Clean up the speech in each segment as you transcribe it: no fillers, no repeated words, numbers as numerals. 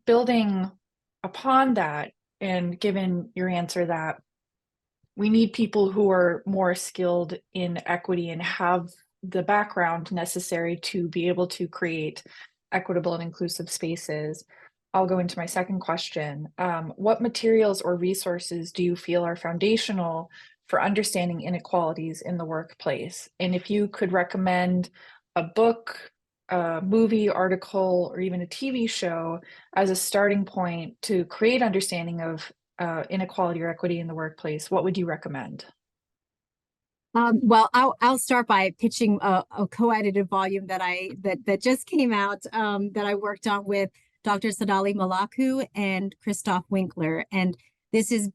building upon that, and given your answer that we need people who are more skilled in equity and have the background necessary to be able to create equitable and inclusive spaces. I'll go into my second question. What materials or resources do you feel are foundational for understanding inequalities in the workplace? And if you could recommend a book, a movie, article, or even a TV show as a starting point to create understanding of inequality or equity in the workplace, what would you recommend? Well, I'll start by pitching a co-edited volume that just came out that I worked on with Dr. Sadali Malaku and Christoph Winkler, and this is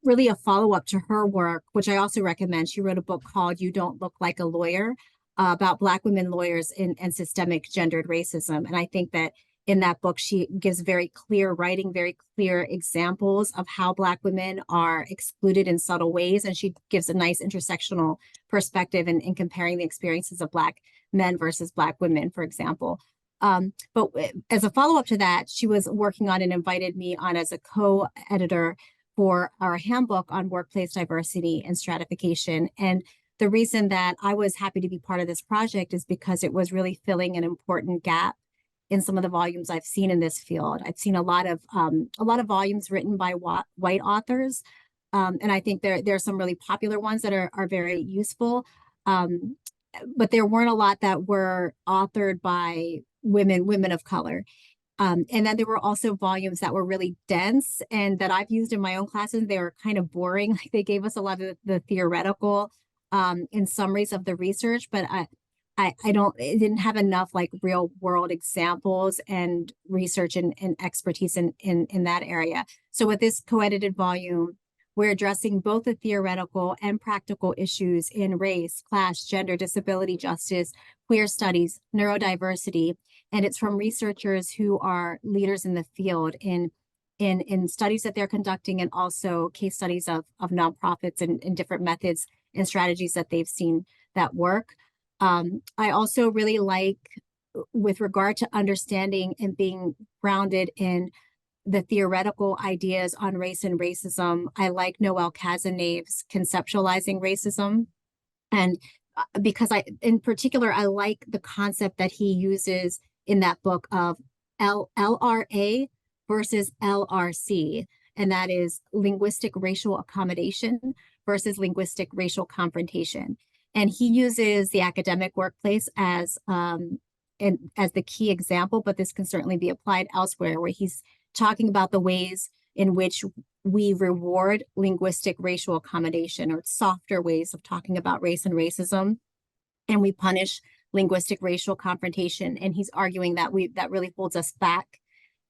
really a follow-up to her work, which I also recommend. She wrote a book called "You Don't Look Like a Lawyer" about Black women lawyers and systemic gendered racism, and I think that in that book, she gives very clear writing, very clear examples of how Black women are excluded in subtle ways. And she gives a nice intersectional perspective in comparing the experiences of Black men versus Black women, for example. But as a follow-up to that, she was working on and invited me on as a co-editor for our handbook on workplace diversity and stratification. And the reason that I was happy to be part of this project is because it was really filling an important gap in some of the volumes I've seen in this field. I've seen a lot of volumes written by white authors, and I think there are some really popular ones that are very useful. But there weren't a lot that were authored by women of color. And then there were also volumes that were really dense and that I've used in my own classes. They were kind of boring. Like they gave us a lot of the theoretical in summaries of the research, but it didn't have enough like real world examples and research and expertise in that area. So with this co-edited volume, we're addressing both the theoretical and practical issues in race, class, gender, disability justice, queer studies, neurodiversity, and it's from researchers who are leaders in the field in studies that they're conducting and also case studies of nonprofits and different methods and strategies that they've seen that work. I also really like, with regard to understanding and being grounded in the theoretical ideas on race and racism, I like Noel Cazeneuve's Conceptualizing Racism. And because in particular, I like the concept that he uses in that book of LRA versus LRC, and that is linguistic racial accommodation versus linguistic racial confrontation. And he uses the academic workplace as the key example, but this can certainly be applied elsewhere, where he's talking about the ways in which we reward linguistic racial accommodation, or softer ways of talking about race and racism, and we punish linguistic racial confrontation. And he's arguing that that really holds us back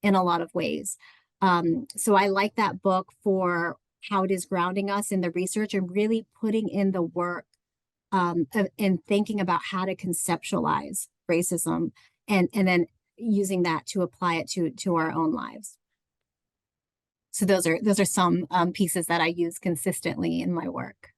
in a lot of ways. So I like that book for how it is grounding us in the research and really putting in the work and thinking about how to conceptualize racism and then using that to apply it to our own lives. So those are some pieces that I use consistently in my work.